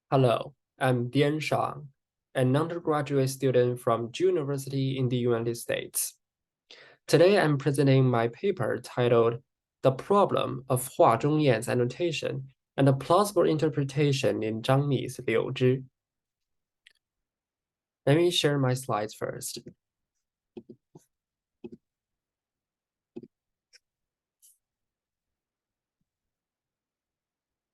Hello, I'm Dian Shang, an undergraduate student from Zhang University in the United States. Today, I'm presenting my paper titled The Problem of Hua Zhongyan's Annotation and a Plausible Interpretation in Zhang Mi's Liu Zhi. Let me share my slides first.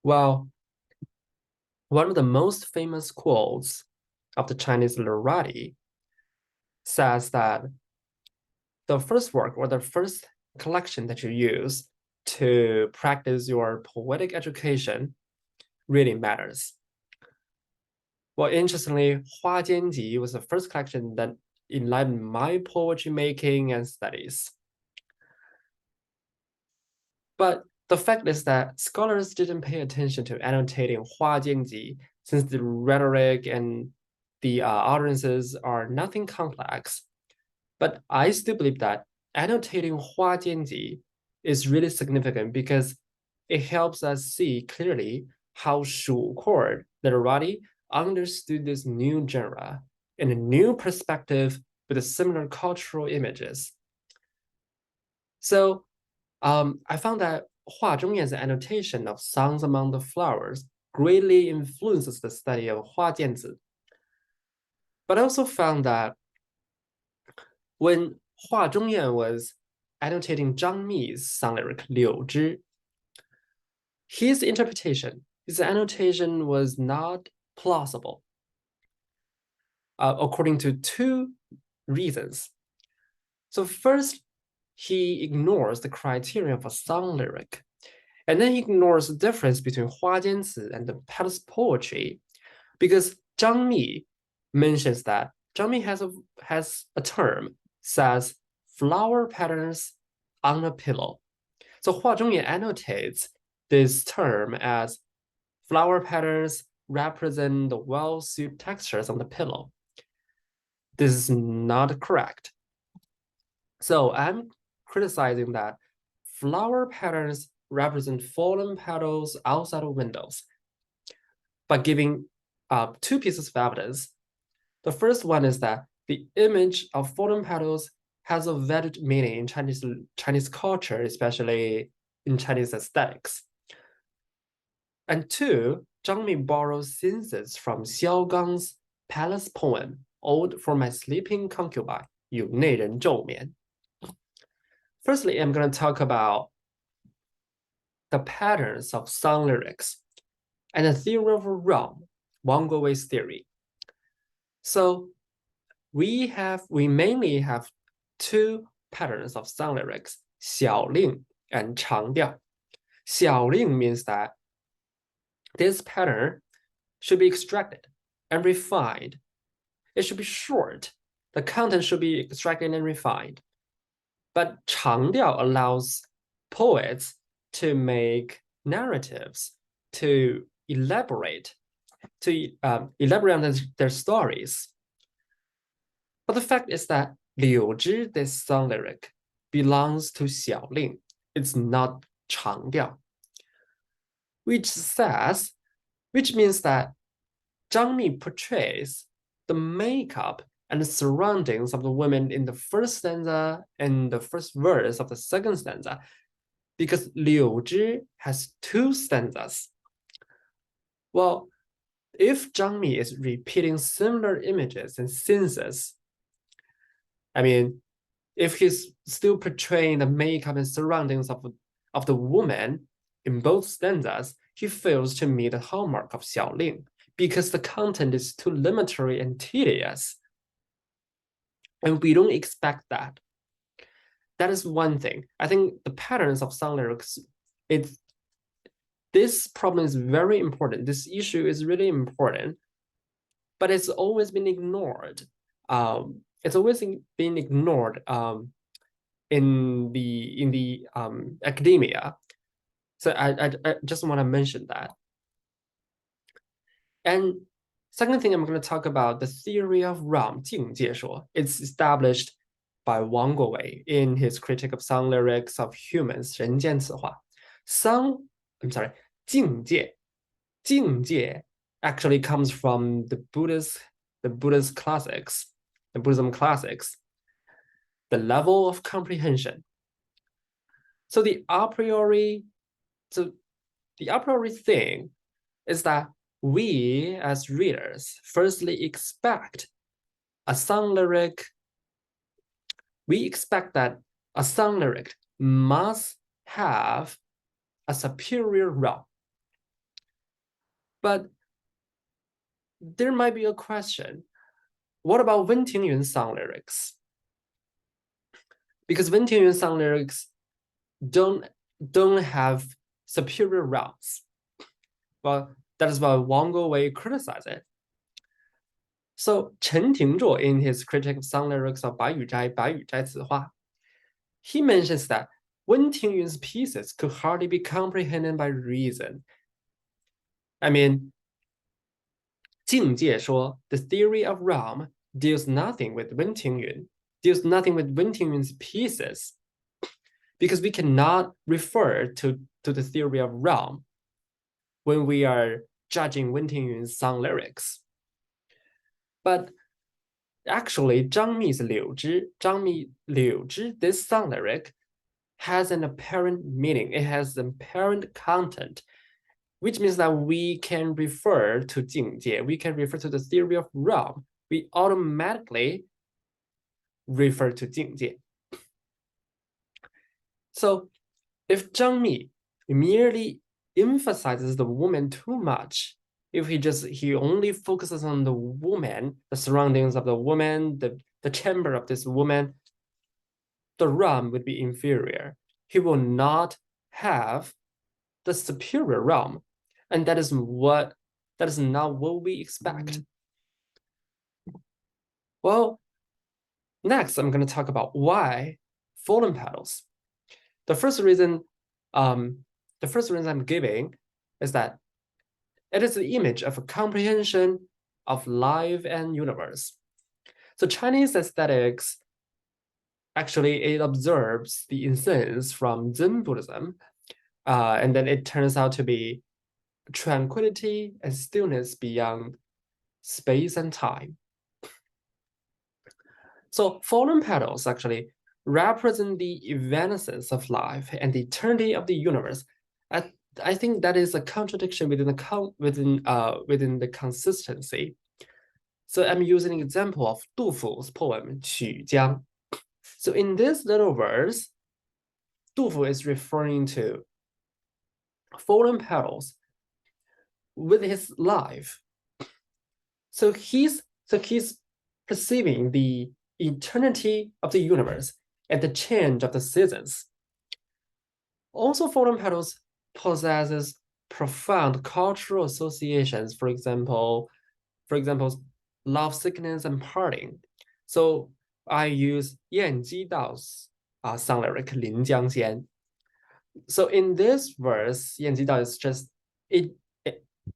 Well, one of the most famous quotes of the Chinese literati says that the first work or the first collection that you use to practice your poetic education really matters. Well, interestingly, Hua Jianji was the first collection that enlightened my poetry making and studies. But the fact is that scholars didn't pay attention to annotating Hua Jianji since the rhetoric and the utterances are nothing complex. But I still believe that annotating Hua Jianji is really significant because it helps us see clearly how Shu court literati understood this new genre in a new perspective with similar cultural images. So I found that Hua Zhongyan's annotation of songs among the flowers greatly influences the study of Hua Jianzi. But I also found that when Hua Zhongyan was annotating Zhang Mi's song lyric Liu Zhi, his interpretation, his annotation was not plausible, according to two reasons. So first, he ignores the criteria of a song lyric, and then he ignores the difference between Hua Jianzi and the palace poetry, because Zhang Mi mentions that Zhang Mi has a term says flower patterns on a pillow. So Hua Zhongyan annotates this term as flower patterns represent the well-suited textures on the pillow. This is not correct. So I'm criticizing that flower patterns represent fallen petals outside of windows by giving two pieces of evidence. The first one is that the image of fallen petals has a valid meaning in Chinese culture, especially in Chinese aesthetics. And two, Zhang Mi borrows senses from Xiao Gang's palace poem, Ode for My Sleeping Concubine, 有内人昼眠. Firstly, I'm going to talk about the patterns of song lyrics and the theory of realm, Wang Guowei's theory. So we mainly have two patterns of song lyrics, 小令 and 长调. 小令 means that this pattern should be extracted and refined. It should be short. The content should be extracted and refined. But 长调 allows poets to make narratives, to elaborate on their stories. But the fact is that Liu Zhi, this song lyric, belongs to Xiaoling. It's not 长调, which means that Zhang Mi portrays the makeup and the surroundings of the women in the first stanza and the first verse of the second stanza, because Liu Zhi has two stanzas. Well, if Zhang Mi is repeating similar images and senses, I mean, if he's still portraying the makeup and surroundings of the woman in both stanzas, he fails to meet the hallmark of Xiaoling because the content is too limitary and tedious. And we don't expect that. That is one thing. I think the patterns of song lyrics, this problem is very important. This issue is really important, but it's always been ignored. It's always been ignored in the academia. So I just want to mention that. And second thing, I'm going to talk about the theory of realm, 境界说. It's established by Wang Guowei in his critique of song lyrics of humans, 人间词话. 境界 actually comes from the Buddhist classics, the Buddhism classics, the level of comprehension. So the a priori thing is that we as readers firstly expect a song lyric. We expect that a song lyric must have a superior realm. But there might be a question. What about Wen Tingyun's song lyrics? Because Wen Tingyun's song lyrics don't have superior realms. Well, that is why Wang Gowei criticized it. So Chen Tingzhuo, in his critique of song lyrics of Bai Yu Zhai Cihua, he mentions that Wen Tingyun's pieces could hardly be comprehended by reason. I mean, Jing Jie 说 the theory of realm deals nothing with Wen Tingyun's pieces, because we cannot refer to the theory of realm when we are judging Wen Tingyun's song lyrics. But actually, Zhang Mi's Liu Zhi, this song lyric has an apparent meaning. It has an apparent content, which means that we can refer to Jing Jie, we can refer to the theory of realm. We automatically refer to Jing Jie. So if Zhang Mi merely emphasizes the woman too much, if he only focuses on the woman, the surroundings of the woman, the chamber of this woman, the realm would be inferior. He will not have the superior realm. And that is not what we expect. Well, next I'm going to talk about why fallen petals. The first reason I'm giving is that it is the image of a comprehension of life and universe. So Chinese aesthetics, actually, it observes the essence from Zen Buddhism, and then it turns out to be tranquility and stillness beyond space and time. So fallen petals actually represent the evanescence of life and the eternity of the universe. I think that is a contradiction within the consistency. So I'm using an example of Du Fu's poem Qu Jiang. So in this little verse, Du Fu is referring to fallen petals with his life. So he's perceiving the eternity of the universe and the change of the seasons. Also, fallen petals possesses profound cultural associations. For example, love, sickness, and parting. So I use Yan Ji Dao's song lyric Lin Jiang Xian. So in this verse, Yan Ji Dao is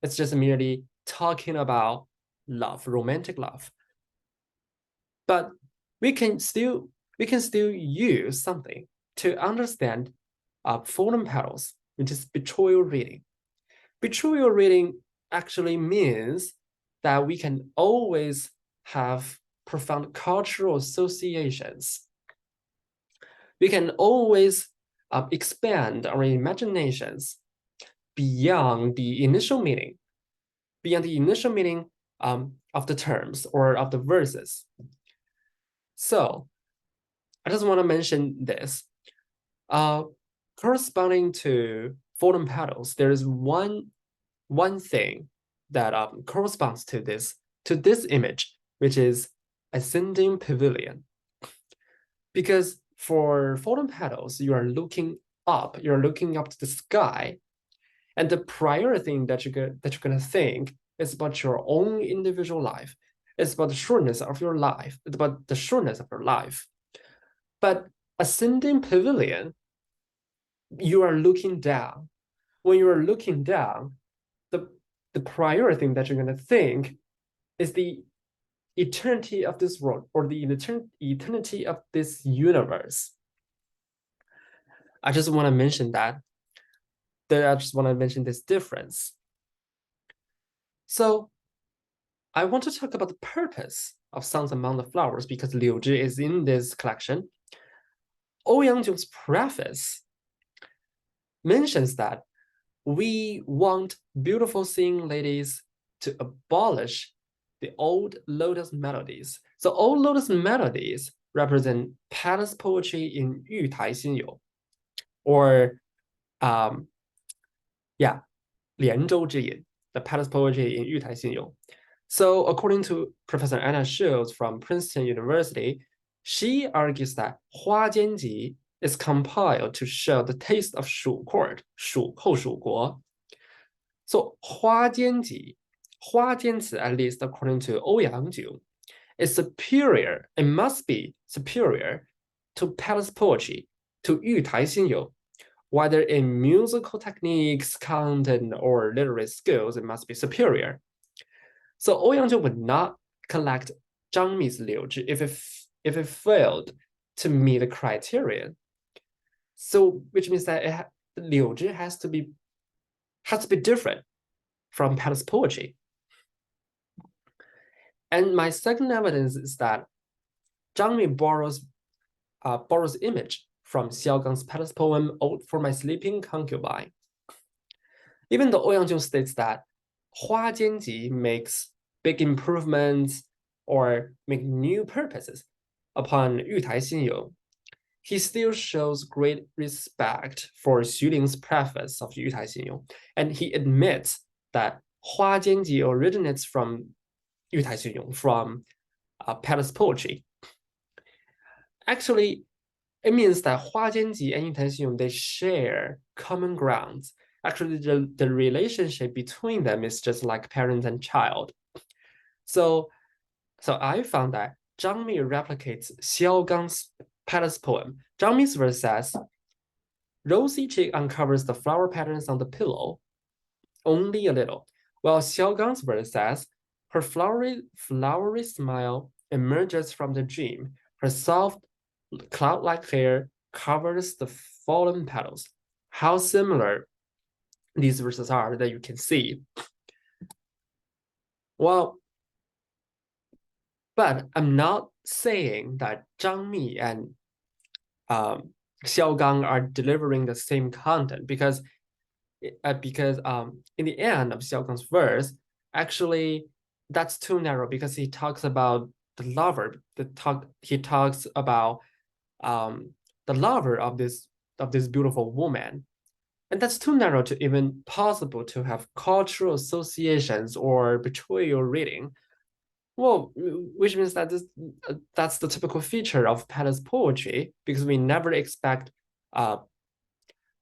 it's just merely talking about love, romantic love. But we can still use something to understand fallen petals, which is betrothal reading. Betrothal reading actually means that we can always have profound cultural associations. We can always expand our imaginations beyond the initial meaning, of the terms or of the verses. So I just want to mention this. Corresponding to fallen petals, there is one thing that corresponds to this image, which is ascending pavilion. Because for fallen petals, you are looking up to the sky, and the prior thing that you're gonna think is about your own individual life. It's about the shortness of your life. It's about the shortness of your life. But ascending pavilion, you are looking down. When you are looking down, the prior thing that you're going to think is the eternity of this world, or the eternity of this universe. I just want to mention that. I just want to mention this difference. So I want to talk about the purpose of Songs Among the Flowers because Liu Zhi is in this collection. Ouyangjiu's preface mentions that we want beautiful singing ladies to abolish the old lotus melodies. So old lotus melodies represent palace poetry in 玉台新友, or yeah, 连州之隐, the palace poetry in 玉台新友. So according to Professor Anna Shields from Princeton University, she argues that Hua Zhongyan is compiled to show the taste of Shu court, Hou Shu Guo. So Hua Zhongyan, at least according to Ouyangjiu, is superior, it must be superior to palace poetry, to 玉台新友, whether in musical techniques, content, or literary skills, it must be superior. So Ouyangjiu would not collect Zhang Mi's Liu Zhi if it failed to meet the criterion. So which means that Liu Zhi has to be different from palace poetry. And my second evidence is that Zhang Mi borrows image from Xiaogang's palace poem Ode for My Sleeping Concubine. Even though Ouyangjiu states that Hua Jianji makes big improvements or make new purposes upon Yu Tai Xinyu, he still shows great respect for Xu Ling's preface of Yu Tai Xinyu, and he admits that Hua Jianji originates from Yu Tai Xinyu, from palace poetry. Actually, it means that Hua Jianji and Yu Tai Xinyu, they share common grounds. Actually, the relationship between them is just like parent and child. So I found that Zhang Mi replicates Xiaogang's palace poem. Zhang Mi's verse says, "Rosy cheek uncovers the flower patterns on the pillow, only a little." While Xiaogang's verse says, "Her flowery smile emerges from the dream. Her soft, cloud-like hair covers the fallen petals." How similar these verses are that you can see. Well, but I'm not saying that Zhang Mi and Xiaogang are delivering the same content because in the end of Xiaogang's verse, actually that's too narrow because he talks about the lover. He talks about the lover of this beautiful woman, and that's too narrow to even possible to have cultural associations or betrayal reading. Well, which means that that's the typical feature of palace poetry because we never expect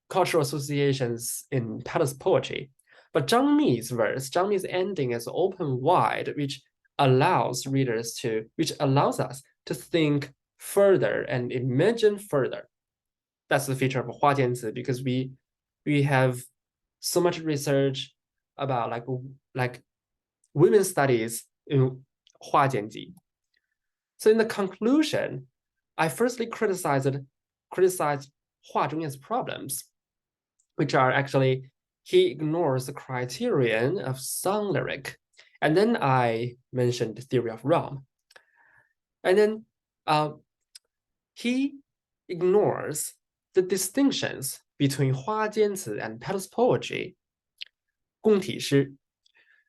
cultural associations in palace poetry. But Zhang Mi's ending is open wide, which allows us to think further and imagine further. That's the feature of Hua Jianzi because we have so much research about like women's studies in Hua Jianji. So in the conclusion, I firstly criticized Hua Zhongyan's problems, which are actually he ignores the criterion of song lyric. And then I mentioned the theory of realm. And then he ignores the distinctions between Hua Jianzi and palace poetry, 宫体诗.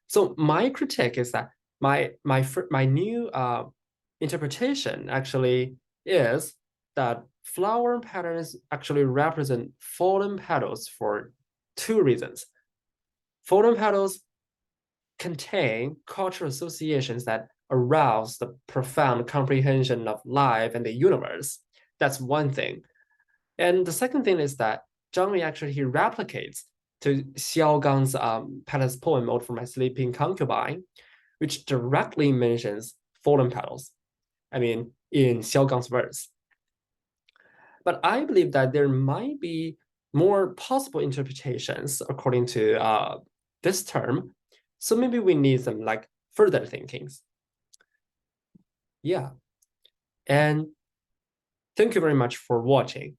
So my critique is that my new interpretation actually is that flower patterns actually represent fallen petals for two reasons. Fallen petals contain cultural associations that arouse the profound comprehension of life and the universe. That's one thing. And the second thing is that Zhang Mi actually he replicates to Xiaogang's palace poem Ode for My Sleeping Concubine, which directly mentions fallen petals. I mean, in Xiaogang's verse. But I believe that there might be more possible interpretations according to this term. So maybe we need some like further thinkings. Yeah. And thank you very much for watching.